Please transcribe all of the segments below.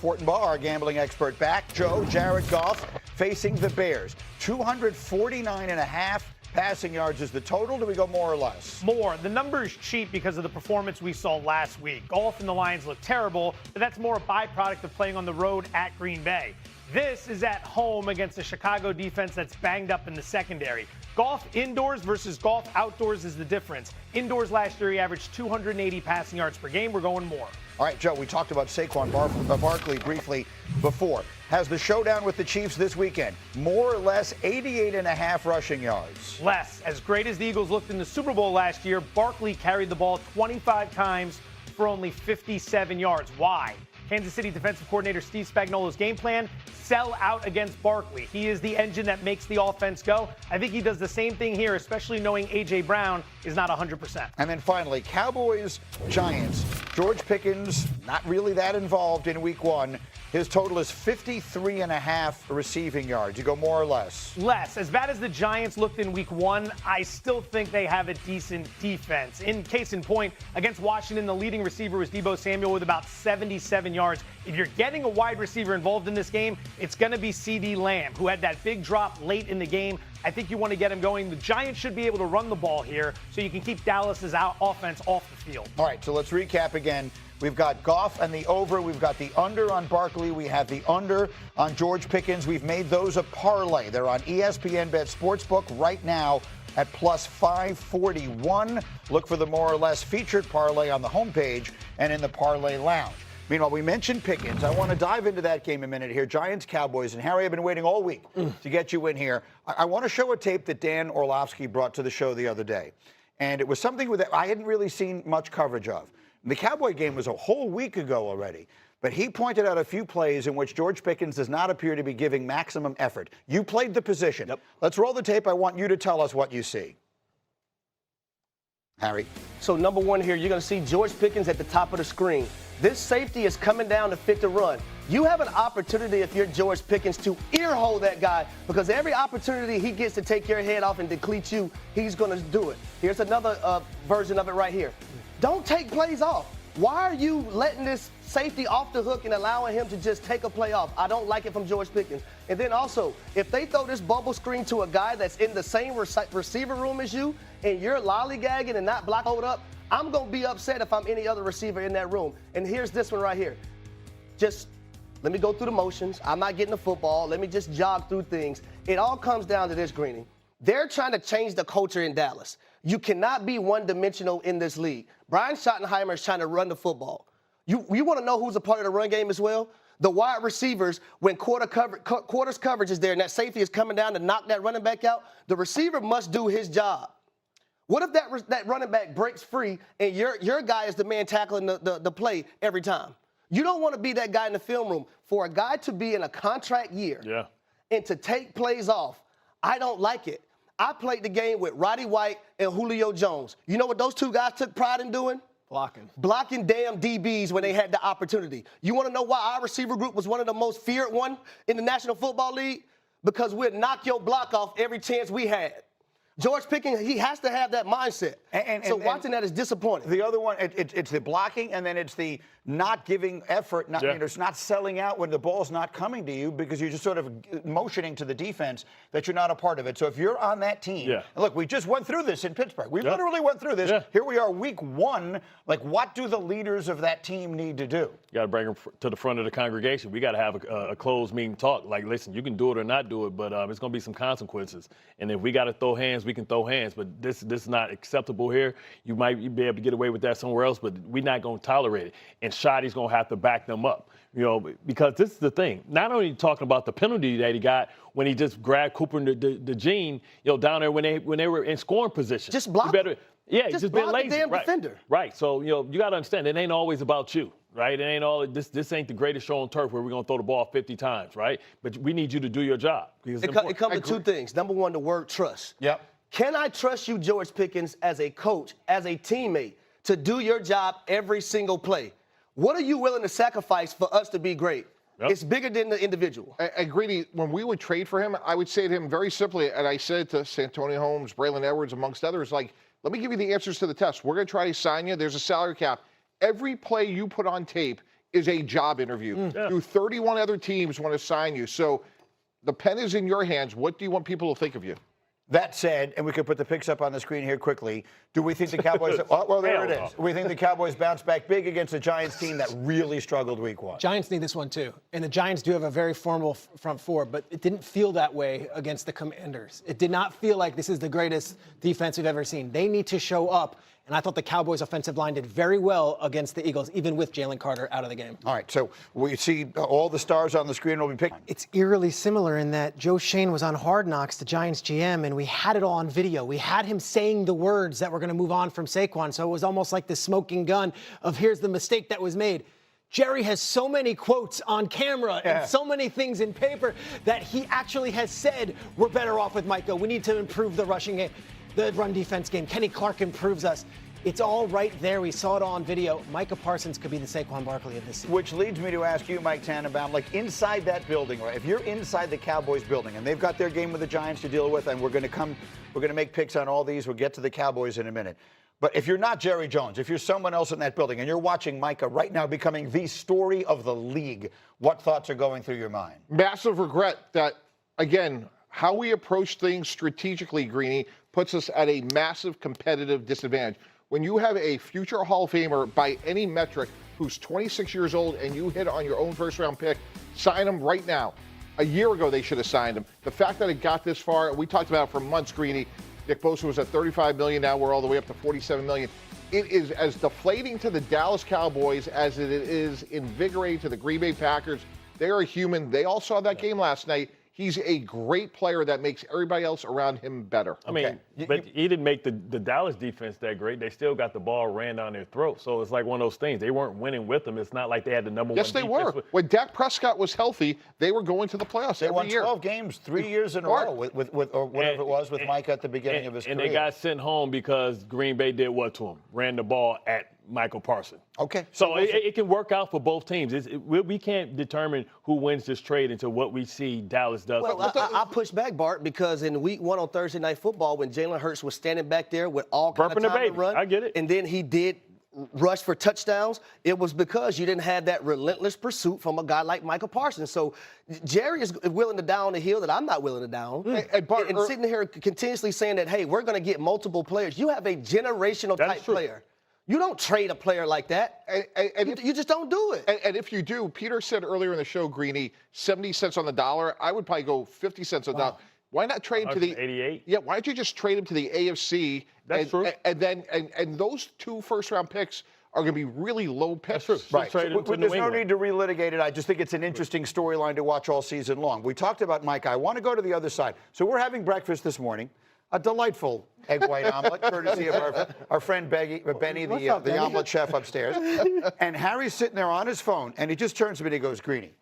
Fortenbaugh, our gambling expert, back. Joe, Jared Goff facing the Bears. 249.5 passing yards is the total. Do we go more or less? More. The number is cheap because of the performance we saw last week. Goff and the Lions look terrible, but that's more a byproduct of playing on the road at Green Bay. This is at home against a Chicago defense that's banged up in the secondary. Goff indoors versus Goff outdoors is the difference. Indoors last year, he averaged 280 passing yards per game. We're going more. All right, Joe, we talked about Saquon Barkley briefly before. Has the showdown with the Chiefs this weekend more or less 88.5 rushing yards? Less. As great as the Eagles looked in the Super Bowl last year, Barkley carried the ball 25 times for only 57 yards. Why? Kansas City defensive coordinator Steve Spagnuolo's game plan, sell out against Barkley. He is the engine that makes the offense go. I think he does the same thing here, especially knowing A.J. Brown is not 100%. And then finally, Cowboys, Giants. George Pickens, not really that involved in week one. His total is 53.5 receiving yards. You go more or less? Less. As bad as the Giants looked in week one, I still think they have a decent defense. In case in point, against Washington, the leading receiver was Deebo Samuel with about 77 yards. If you're getting a wide receiver involved in this game, it's going to be CeeDee Lamb, who had that big drop late in the game. I think you want to get him going. The Giants should be able to run the ball here so you can keep Dallas's offense off the field. All right, so let's recap again. We've got Goff and the over. We've got the under on Barkley. We have the under on George Pickens. We've made those a parlay. They're on ESPN Bet Sportsbook right now at plus 541. Look for the more or less featured parlay on the homepage and in the parlay lounge. Meanwhile, we mentioned Pickens. I want to dive into that game a minute here. Giants, Cowboys. And Harry, I've been waiting all week to get you in here. I want to show a tape that Dan Orlovsky brought to the show the other day. And it was something that I hadn't really seen much coverage of. The Cowboy game was a whole week ago already. But he pointed out a few plays in which George Pickens does not appear to be giving maximum effort. You played the position. Yep. Let's roll the tape. I want you to tell us what you see. Harry. So number one here, you're going to see George Pickens at the top of the screen. This safety is coming down to fit the run. You have an opportunity, if you're George Pickens, to earhole that guy, because every opportunity he gets to take your head off and deplete you, he's going to do it. Here's another version of it right here. Don't take plays off. Why are you letting this safety off the hook and allowing him to just take a play off? I don't like it from George Pickens. And then also, if they throw this bubble screen to a guy that's in the same receiver room as you and you're lollygagging and not blocked up, I'm going to be upset if I'm any other receiver in that room. And here's this one right here. Just let me go through the motions. I'm not getting the football. Let me just jog through things. It all comes down to this, Greeny. They're trying to change the culture in Dallas. You cannot be one-dimensional in this league. Brian Schottenheimer is trying to run the football. You want to know who's a part of the run game as well? The wide receivers, when quarters coverage is there and that safety is coming down to knock that running back out, the receiver must do his job. What if that running back breaks free and your guy is the man tackling the play every time? You don't want to be that guy in the film room. For a guy to be in a contract year and to take plays off, I don't like it. I played the game with Roddy White and Julio Jones. You know what those two guys took pride in doing? Blocking damn DBs when they had the opportunity. You want to know why our receiver group was one of the most feared one in the National Football League? Because we'd knock your block off every chance we had. George Pickens, he has to have that mindset. So watching that is disappointing. The other one, it's the blocking, and then it's the not giving effort, it's not selling out when the ball's not coming to you because you're just sort of motioning to the defense that you're not a part of it. So if you're on that team, and look, we just went through this in Pittsburgh. We literally went through this. Here we are, week one. Like, what do the leaders of that team need to do? You got to bring them to the front of the congregation. We got to have a closed meeting talk. Like, listen, you can do it or not do it, but it's going to be some consequences. And if we got to throw hands, we can throw hands. But this is not acceptable here. You might be able to get away with that somewhere else, but we're not going to tolerate it. And Shoddy's going to have to back them up, because this is the thing. Not only talking about the penalty that he got when he just grabbed Cooper and the Gene, down there when they were in scoring position. Just block. Just being lazy. The damn defender. Right. So you got to understand it ain't always about you. Right? It ain't all this ain't the greatest show on turf where we're going to throw the ball 50 times, right? But we need you to do your job. It comes to two things. Number one, the word trust. Yep. Can I trust you, George Pickens, as a coach, as a teammate, to do your job every single play? What are you willing to sacrifice for us to be great? Yep. It's bigger than the individual. Greedy, when we would trade for him, I would say to him very simply, and I said it to Santonio Holmes, Braylon Edwards, amongst others, like, let me give you the answers to the test. We're going to try to sign you. There's a salary cap. Every play you put on tape is a job interview. Do 31 other teams want to sign you? So the pen is in your hands. What do you want people to think of you? That said, and we could put the picks up on the screen here quickly, do we think the Cowboys, oh, well, there it is. We think the Cowboys bounce back big against a Giants team that really struggled week 1. Giants need this one too. And the Giants do have a very formal front four, but it didn't feel that way against the Commanders. It did not feel like this is the greatest defense we've ever seen. They need to show up. And I thought the Cowboys' offensive line did very well against the Eagles, even with Jalen Carter out of the game. All right, so we see all the stars on the screen will be picked. It's eerily similar in that Joe Shane was on Hard Knocks, the Giants GM, and we had it all on video. We had him saying the words that were going to move on from Saquon, so it was almost like the smoking gun of here's the mistake that was made. Jerry has so many quotes on camera and so many things in paper that he actually has said we're better off with Micah. We need to improve the rushing game. The run defense game. Kenny Clark improves us. It's all right there. We saw it all on video. Micah Parsons could be the Saquon Barkley of this season. Which leads me to ask you, Mike Tannenbaum, like inside that building, right? If you're inside the Cowboys building and they've got their game with the Giants to deal with, and we're going to make picks on all these. We'll get to the Cowboys in a minute. But if you're not Jerry Jones, if you're someone else in that building and you're watching Micah right now becoming the story of the league, what thoughts are going through your mind? Massive regret that, again, how we approach things strategically, Greeny, puts us at a massive competitive disadvantage. When you have a future Hall of Famer by any metric who's 26 years old and you hit on your own first-round pick, sign him right now. A year ago, they should have signed him. The fact that it got this far, we talked about it for months, Greeny. Nick Bosa was at $35 million. Now we're all the way up to $47 million. It is as deflating to the Dallas Cowboys as it is invigorating to the Green Bay Packers. They are human. They all saw that game last night. He's a great player that makes everybody else around him better. I mean, but he didn't make the Dallas defense that great. They still got the ball ran down their throat. So it's like one of those things. They weren't winning with them. It's not like they had the number one defense. Yes, they were. When Dak Prescott was healthy, they were going to the playoffs every year. They won 12 games 3 years in a row with or whatever it was with Mike at the beginning of his career. And they got sent home because Green Bay did what to him? Ran the ball at Michael Parsons. Okay. So it can work out for both teams. We can't determine who wins this trade until what we see Dallas does. Well, I push back, Bart, because in week 1 on Thursday Night Football, when Jalen Hurts was standing back there with all kind of time to run, I get it. And then he did rush for touchdowns, it was because you didn't have that relentless pursuit from a guy like Michael Parsons. So Jerry is willing to down the hill that I'm not willing to down. And sitting here continuously saying that, hey, we're going to get multiple players. You have a generational type player. You don't trade a player like that. You just don't do it. And if you do, Peter said earlier in the show, Greeny, 70 cents on the dollar. I would probably go 50 cents on the dollar. Why not trade him to the 88? Yeah, why don't you just trade him to the AFC? That's true. And those 2 first-round picks are going to be really low picks. That's true. Right. So there's no need to relitigate it. I just think it's an interesting storyline to watch all season long. We talked about Mike. I want to go to the other side. So we're having breakfast this morning. A delightful egg white omelet, courtesy of our friend Benny, the omelet chef upstairs. And Harry's sitting there on his phone, and he just turns to me and he goes, Greeny,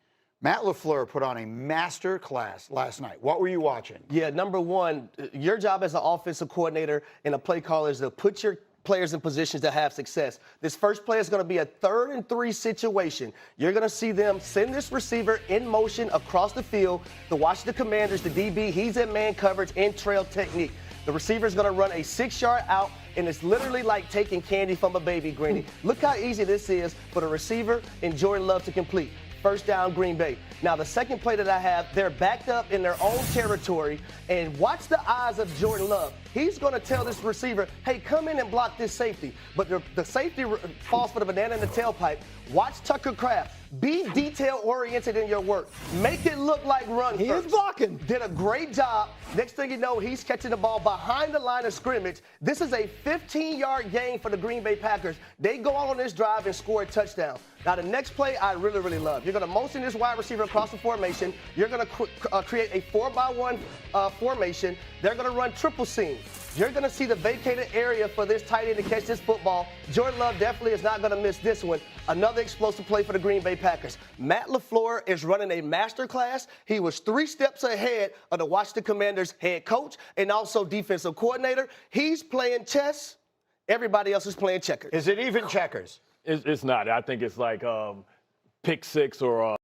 Matt LaFleur put on a master class last night. What were you watching? Yeah, number one, your job as an offensive coordinator and a play caller is to put your players in positions to have success. This first play is going to be a 3rd and 3 situation. You're going to see them send this receiver in motion across the field to watch the Commanders, the DB. He's in man coverage and trail technique. The receiver is going to run a 6-yard out, and it's literally like taking candy from a baby, Greeny. Look how easy this is for the receiver and Jordan Love to complete. First down, Green Bay. Now, the second play that I have, they're backed up in their own territory, and watch the eyes of Jordan Love. He's going to tell this receiver, hey, come in and block this safety. But the safety falls for the banana in the tailpipe. Watch Tucker Kraft. Be detail-oriented in your work. Make it look like run He first. is blocking. Did a great job. Next thing you know, he's catching the ball behind the line of scrimmage. This is a 15-yard gain for the Green Bay Packers. They go out on this drive and score a touchdown. Now, the next play I really, really love. You're going to motion this wide receiver across the formation. You're going to create a 4-by-1 formation. They're going to run triple seam. You're going to see the vacated area for this tight end to catch this football. Jordan Love definitely is not going to miss this one. Another explosive play for the Green Bay Packers. Matt LaFleur is running a master class. He was 3 steps ahead of the Washington Commanders head coach and also defensive coordinator. He's playing chess. Everybody else is playing checkers. Is it even checkers? It's not. I think it's like pick 6 or